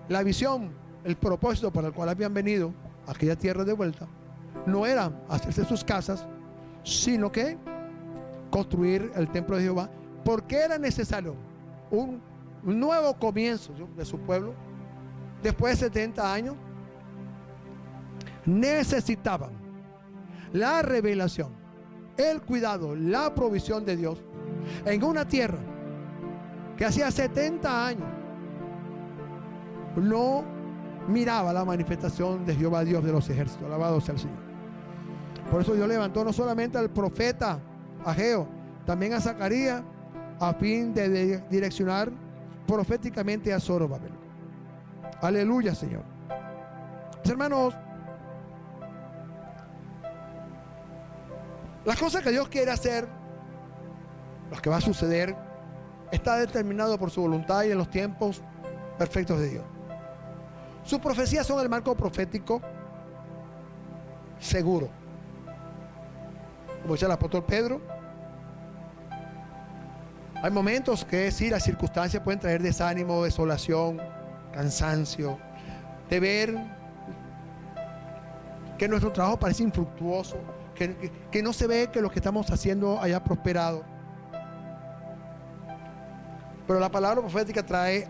la visión, el propósito para el cual habían venido a aquella tierra de vuelta, no era hacerse sus casas, sino que construir el templo de Jehová, porque era necesario un nuevo comienzo de su pueblo. Después de 70 años necesitaban la revelación, el cuidado, la provisión de Dios en una tierra que hacía 70 años no miraba la manifestación de Jehová Dios de los ejércitos. Alabado sea el Señor. Por eso Dios levantó no solamente al profeta Ageo, también a Zacarías, a fin de direccionar proféticamente a Zorobabel. Aleluya, Señor. Mis hermanos, las cosas que Dios quiere hacer, lo que va a suceder, está determinado por su voluntad y en los tiempos perfectos de Dios. Sus profecías son el marco profético seguro. Como dice el apóstol Pedro, hay momentos que sí, las circunstancias pueden traer desánimo, desolación, cansancio, de ver que nuestro trabajo parece infructuoso, que no se ve que lo que estamos haciendo haya prosperado. Pero la palabra profética trae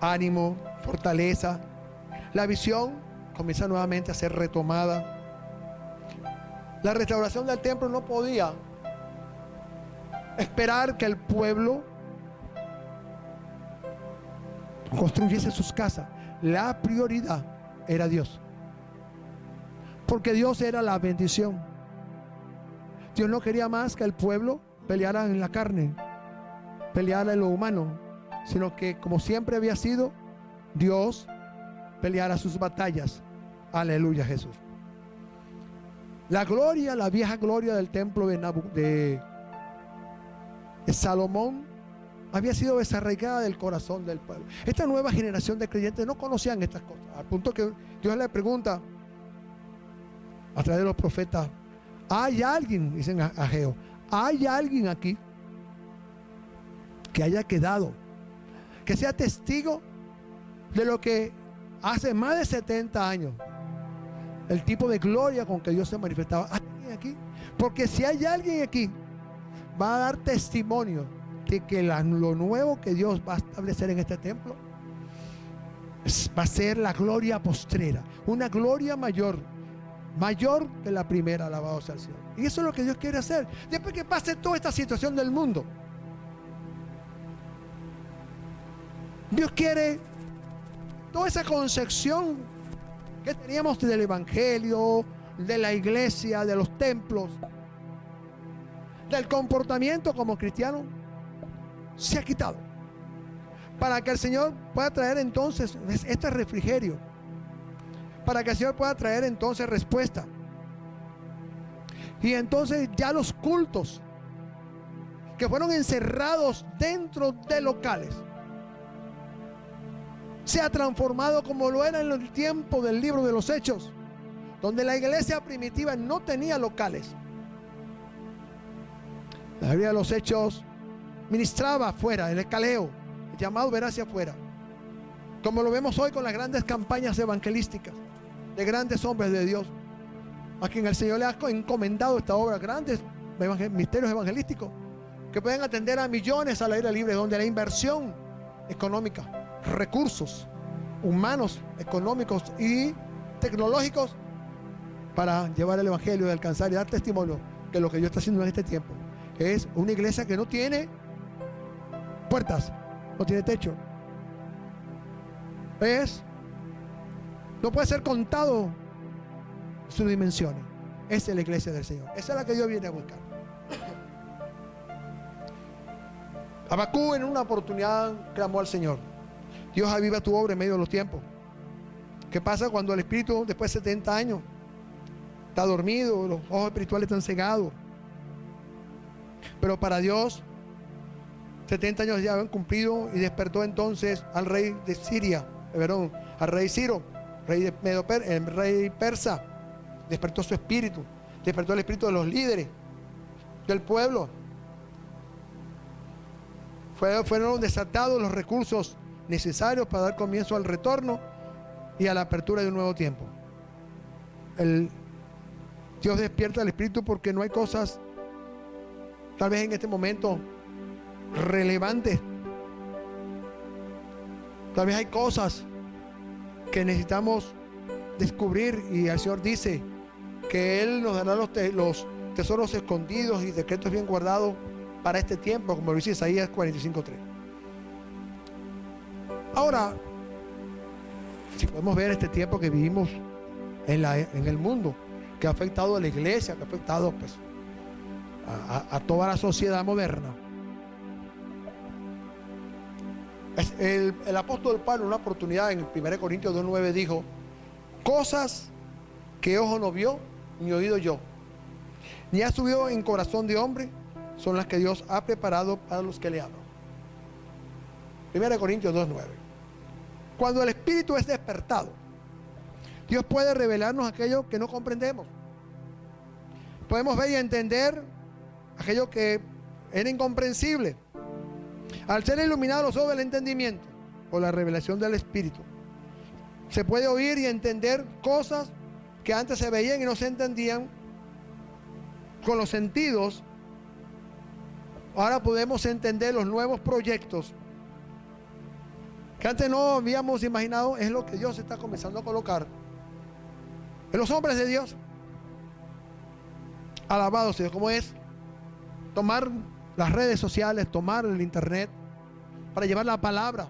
ánimo, fortaleza. La visión comienza nuevamente a ser retomada. La restauración del templo no podía esperar que el pueblo construyese sus casas. La prioridad era Dios, porque Dios era la bendición. Dios no quería más que el pueblo peleara en la carne, peleara en lo humano, sino que, como siempre había sido, Dios peleara sus batallas. Aleluya, Jesús. La gloria, la vieja gloria del templo de Salomón había sido desarraigada del corazón del pueblo. Esta nueva generación de creyentes no conocían estas cosas, al punto que Dios le pregunta a través de los profetas: ¿hay alguien, dicen a Ageo, hay alguien aquí que haya quedado, que sea testigo de lo que hace más de 70 años, el tipo de gloria con que Dios se manifestaba? ¿Hay alguien aquí? Porque si hay alguien aquí, va a dar testimonio de que lo nuevo que Dios va a establecer en este templo va a ser la gloria postrera, una gloria mayor que la primera. Alabado sea el Señor. Y eso es lo que Dios quiere hacer. Después que pase toda esta situación del mundo, Dios quiere toda esa concepción que teníamos del evangelio, de la iglesia, de los templos, del comportamiento como cristiano, se ha quitado. Para que el Señor pueda traer entonces este refrigerio, para que el Señor pueda traer entonces respuesta. Y entonces ya los cultos que fueron encerrados dentro de locales se ha transformado como lo era en el tiempo del libro de los Hechos, donde la iglesia primitiva no tenía locales. La Biblia de los Hechos ministraba afuera, el escaleo, el llamado ver hacia afuera, como lo vemos hoy con las grandes campañas evangelísticas de grandes hombres de Dios, a quien el Señor le ha encomendado esta obra, grandes misterios evangelísticos que pueden atender a millones al aire libre, donde la inversión económica, recursos humanos, económicos y tecnológicos para llevar el evangelio y alcanzar y dar testimonio que lo que Dios está haciendo en este tiempo es una iglesia que no tiene puertas, no tiene techo, no puede ser contado sus dimensiones. Esa es la iglesia del Señor, esa es la que Dios viene a buscar. Habacuc en una oportunidad clamó al Señor: Dios, aviva tu obra en medio de los tiempos. ¿Qué pasa cuando el espíritu después de 70 años está dormido, los ojos espirituales están cegados? Pero para Dios 70 años ya habían cumplido, y despertó entonces al rey de Siria, al rey Ciro, el rey persa. Despertó su espíritu, despertó el espíritu de los líderes del pueblo. Fueron desatados los recursos necesarios para dar comienzo al retorno y a la apertura de un nuevo tiempo. Dios despierta el espíritu porque no hay cosas, tal vez en este momento, relevantes. Tal vez hay cosas que necesitamos descubrir, y el Señor dice que Él nos dará los tesoros escondidos y secretos bien guardados para este tiempo, como lo dice Isaías 45:3. Ahora, si podemos ver este tiempo que vivimos en el mundo, que ha afectado a la iglesia, que ha afectado pues a toda la sociedad moderna. El apóstol Pablo, en una oportunidad en 1 Corintios 2:9, dijo: cosas que ojo no vio, ni oído yo, ni ha subido en corazón de hombre, son las que Dios ha preparado para los que le aman. 1 Corintios 2:9. Cuando el espíritu es despertado, Dios puede revelarnos aquello que no comprendemos. Podemos ver y entender aquello que era incomprensible. Al ser iluminados los ojos del entendimiento por la revelación del espíritu, se puede oír y entender cosas que antes se veían y no se entendían con los sentidos. Ahora podemos entender los nuevos proyectos que antes no habíamos imaginado. Es lo que Dios está comenzando a colocar en los hombres de Dios. Alabado sea. ¿Cómo es? Tomar las redes sociales, tomar el internet para llevar la palabra,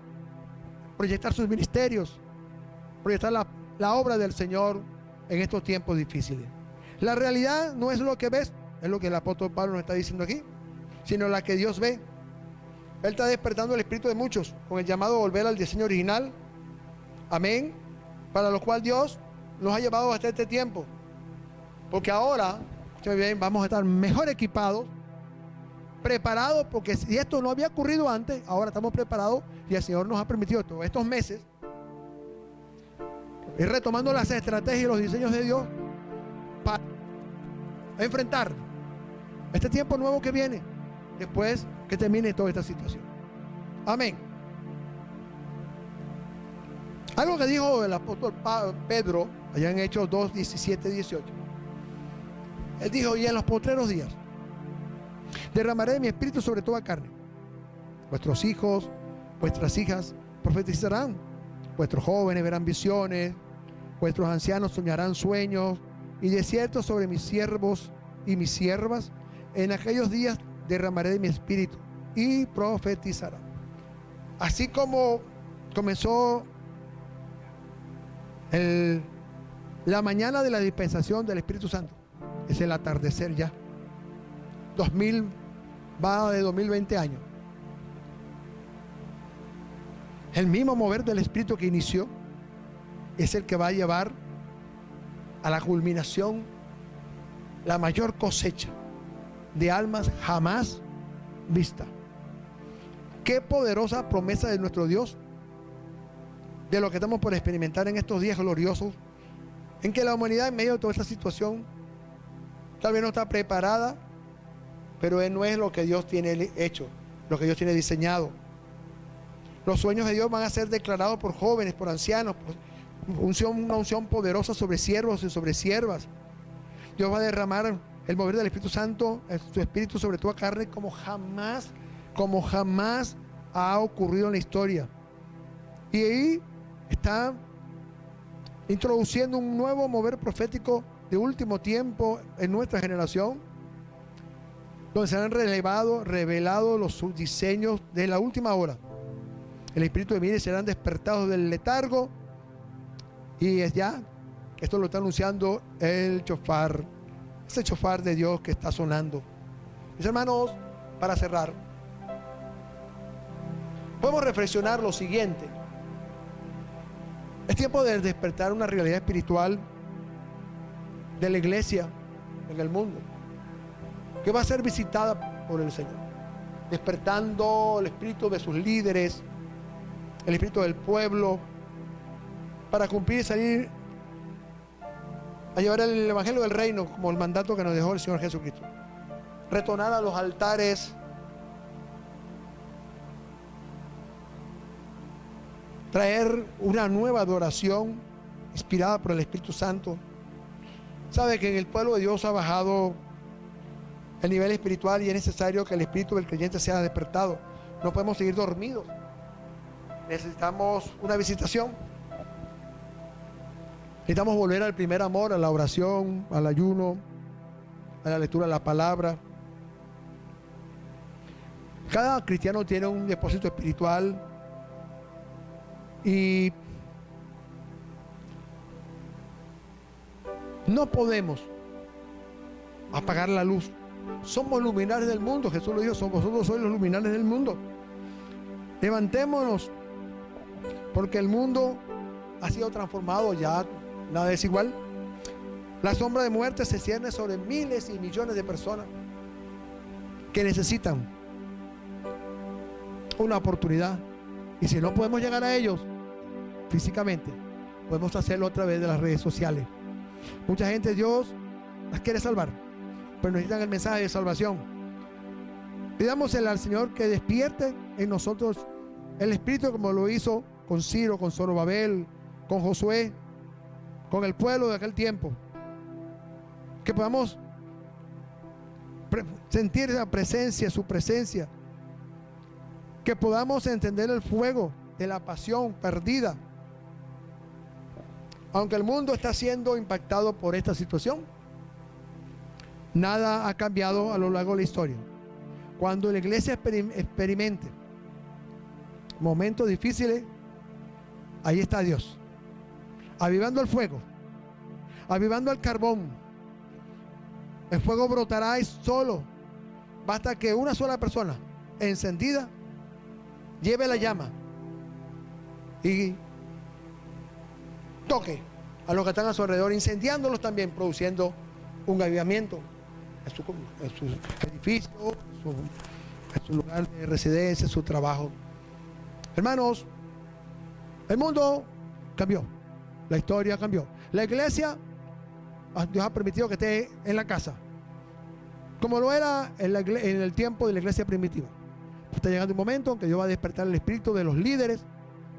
proyectar sus ministerios, proyectar la obra del Señor en estos tiempos difíciles. La realidad no es lo que ves, es lo que el apóstol Pablo nos está diciendo aquí, sino la que Dios ve. Él está despertando el espíritu de muchos con el llamado a volver al diseño original. Amén. Para lo cual Dios nos ha llevado hasta este tiempo. Porque ahora, escúchame bien, vamos a estar mejor equipados, preparados, porque si esto no había ocurrido antes, ahora estamos preparados y el Señor nos ha permitido todos estos meses ir retomando las estrategias y los diseños de Dios para enfrentar este tiempo nuevo que viene después que termine toda esta situación. Amén. Algo que dijo el apóstol Pedro allá en Hechos 2, 17, 18. Él dijo: y en los postreros días derramaré de mi espíritu sobre toda carne. Vuestros hijos, vuestras hijas profetizarán, vuestros jóvenes verán visiones, vuestros ancianos soñarán sueños, y de cierto sobre mis siervos y mis siervas en aquellos días derramaré de mi espíritu y profetizarán. Así como comenzó La mañana de la dispensación del Espíritu Santo es el atardecer ya. 2000 va de 2020 años. El mismo mover del Espíritu que inició es el que va a llevar a la culminación la mayor cosecha de almas jamás vista. Qué poderosa promesa de nuestro Dios, de lo que estamos por experimentar en estos días gloriosos, en que la humanidad en medio de toda esta situación tal vez no está preparada, pero no es lo que Dios tiene hecho, lo que Dios tiene diseñado. Los sueños de Dios van a ser declarados por jóvenes, por ancianos, por una unción poderosa sobre siervos y sobre siervas. Dios va a derramar el mover del Espíritu Santo, su Espíritu sobre toda carne, como jamás ha ocurrido en la historia. Y ahí está introduciendo un nuevo mover profético de último tiempo en nuestra generación, donde se han revelado los subdiseños de la última hora. El espíritu de miles serán despertados del letargo, y es ya, esto lo está anunciando el shofar, ese shofar de Dios que está sonando. Mis hermanos, para cerrar, podemos reflexionar lo siguiente. Es tiempo de despertar una realidad espiritual de la iglesia en el mundo, que va a ser visitada por el Señor, despertando el espíritu de sus líderes, el espíritu del pueblo, para cumplir y salir a llevar el evangelio del reino como el mandato que nos dejó el Señor Jesucristo. Retornar a los altares, traer una nueva adoración inspirada por el Espíritu Santo. Sabe que en el pueblo de Dios ha bajado el nivel espiritual y es necesario que el espíritu del creyente sea despertado. No podemos seguir dormidos. Necesitamos una visitación. Necesitamos volver al primer amor, a la oración, al ayuno, a la lectura de la palabra. Cada cristiano tiene un depósito espiritual y no podemos apagar la luz. Somos luminares del mundo. Jesús lo dijo, vosotros sois los luminares del mundo. Levantémonos, porque el mundo ha sido transformado, ya nada es igual. La sombra de muerte se cierne sobre miles y millones de personas que necesitan una oportunidad, y si no podemos llegar a ellos físicamente, podemos hacerlo a través de las redes sociales. Mucha gente Dios las quiere salvar, pero necesitan el mensaje de salvación. Pidámosle al Señor que despierte en nosotros el espíritu, como lo hizo con Ciro, con Zorobabel, con Josué, con el pueblo de aquel tiempo. Que podamos sentir esa presencia, su presencia. Que podamos entender el fuego de la pasión perdida. Aunque el mundo está siendo impactado por esta situación, nada ha cambiado a lo largo de la historia. Cuando la iglesia experimente momentos difíciles, ahí está Dios, avivando el fuego, avivando el carbón. El fuego brotará y solo basta que una sola persona encendida lleve la llama y toque a los que están a su alrededor, incendiándolos también, produciendo un avivamiento en su edificio, en su lugar de residencia, en su trabajo. Hermanos, el mundo cambió, la historia cambió. La iglesia, Dios ha permitido que esté en la casa, como lo era en el tiempo de la iglesia primitiva. Está llegando un momento en que Dios va a despertar el espíritu de los líderes,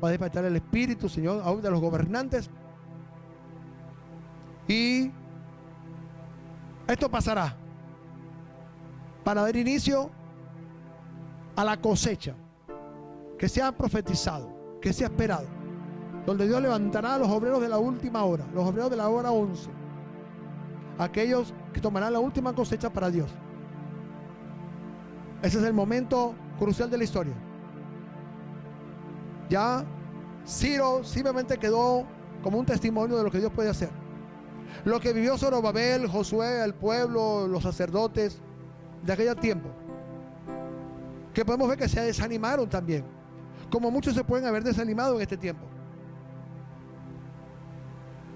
va a despertar el espíritu, Señor, aún de los gobernantes. Y esto pasará para dar inicio a la cosecha que se ha profetizado, que se ha esperado, donde Dios levantará a los obreros de la última hora, los obreros de la hora 11, aquellos que tomarán la última cosecha para Dios. Ese es el momento crucial de la historia. Ya Ciro simplemente quedó como un testimonio de lo que Dios puede hacer. Lo que vivió Zorobabel, Josué, el pueblo, los sacerdotes de aquel tiempo, que podemos ver que se desanimaron también, como muchos se pueden haber desanimado en este tiempo.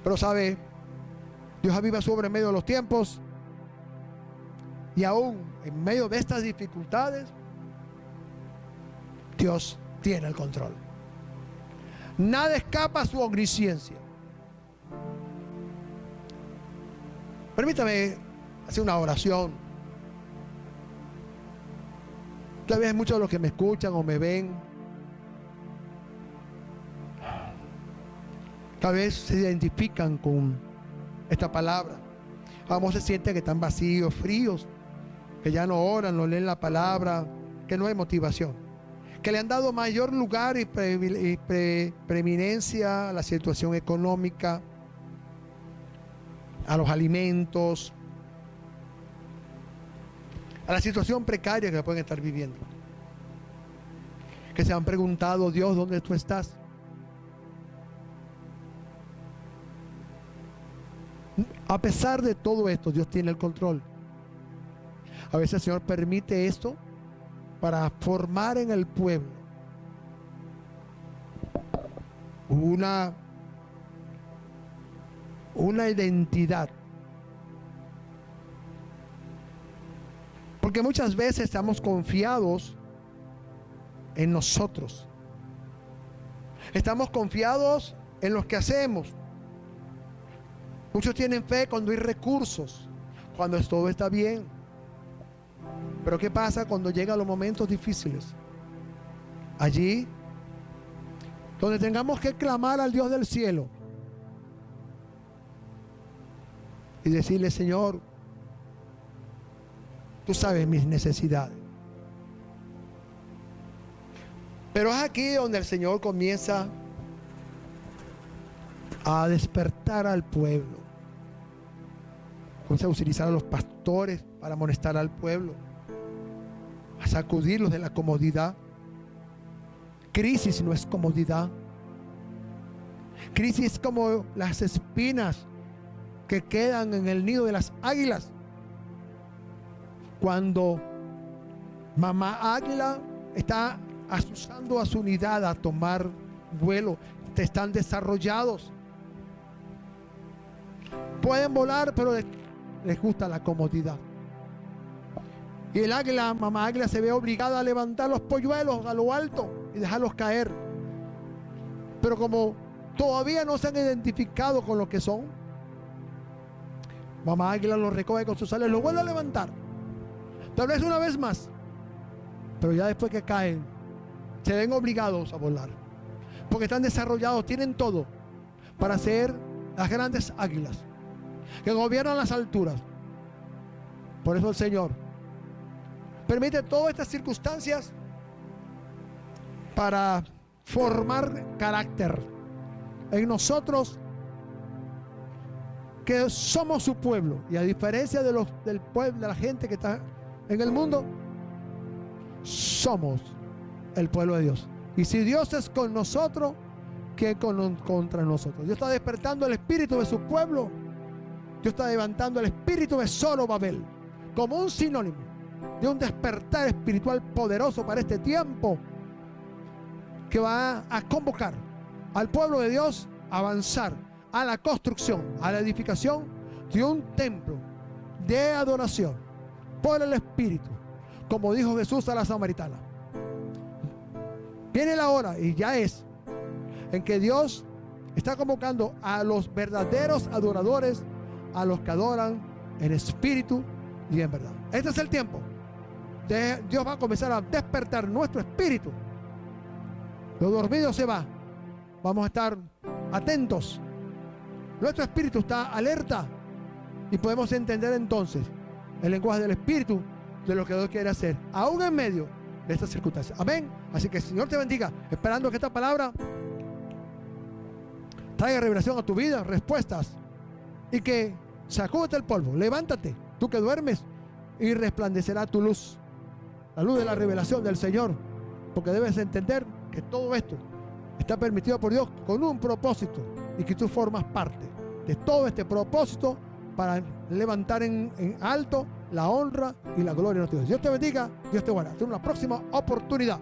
Pero sabe, Dios aviva sobre medio de los tiempos, y aún en medio de estas dificultades, Dios tiene el control. Nada escapa a su omnisciencia. Permítame hacer una oración. Tal vez muchos de los que me escuchan o me ven, tal vez se identifican con esta palabra. Vamos, se sienten que están vacíos, fríos, que ya no oran, no leen la palabra, que no hay motivación, que le han dado mayor lugar y preeminencia a la situación económica, a los alimentos, a la situación precaria que pueden estar viviendo, que se han preguntado: Dios, ¿dónde tú estás? A pesar de todo esto, Dios tiene el control. A veces el Señor permite esto para formar en el pueblo una identidad. Porque muchas veces estamos confiados en nosotros. Estamos confiados en lo que hacemos. Muchos tienen fe cuando hay recursos, cuando todo está bien. Pero ¿qué pasa cuando llegan los momentos difíciles? Allí, donde tengamos que clamar al Dios del cielo y decirle: Señor, tú sabes mis necesidades. Pero es aquí donde el Señor comienza a despertar al pueblo. Comienza a utilizar a los pastores para amonestar al pueblo, a sacudirlos de la comodidad. Crisis no es comodidad. Crisis es como las espinas que quedan en el nido de las águilas. Cuando mamá águila está asusando a su unidad a tomar vuelo, están desarrollados, pueden volar, pero les gusta la comodidad. Y el águila, mamá águila, se ve obligada a levantar los polluelos a lo alto y dejarlos caer. Pero como todavía no se han identificado con lo que son, mamá águila los recoge con sus alas y los vuelve a levantar. Tal vez una vez más, pero ya después que caen, se ven obligados a volar, porque están desarrollados, tienen todo para ser las grandes águilas que gobiernan las alturas. Por eso el Señor permite todas estas circunstancias para formar carácter en nosotros, que somos su pueblo. Y a diferencia del pueblo, de la gente que está en el mundo, somos el pueblo de Dios. Y si Dios es con nosotros, ¿quién contra nosotros? Dios está despertando el espíritu de su pueblo. Dios está levantando el espíritu de Zorobabel como un sinónimo de un despertar espiritual poderoso para este tiempo, que va a convocar al pueblo de Dios a avanzar a la construcción, a la edificación de un templo de adoración por el Espíritu, como dijo Jesús a la samaritana. Viene la hora, y ya es, en que Dios está convocando a los verdaderos adoradores, a los que adoran en espíritu y en verdad. Este es el tiempo. Dios va a comenzar a despertar nuestro espíritu. Lo dormido se va. Vamos a estar atentos. Nuestro espíritu está alerta y podemos entender entonces el lenguaje del espíritu de lo que Dios quiere hacer, aún en medio de estas circunstancias. Amén. Así que el Señor te bendiga, esperando que esta palabra traiga revelación a tu vida, respuestas, y que sacúdete el polvo, levántate, tú que duermes, y resplandecerá tu luz, la luz de la revelación del Señor, porque debes entender que todo esto está permitido por Dios con un propósito, y que tú formas parte de todo este propósito para levantar en alto la honra y la gloria de nuestro Dios. Dios te bendiga, Dios te guarde. Hasta una próxima oportunidad.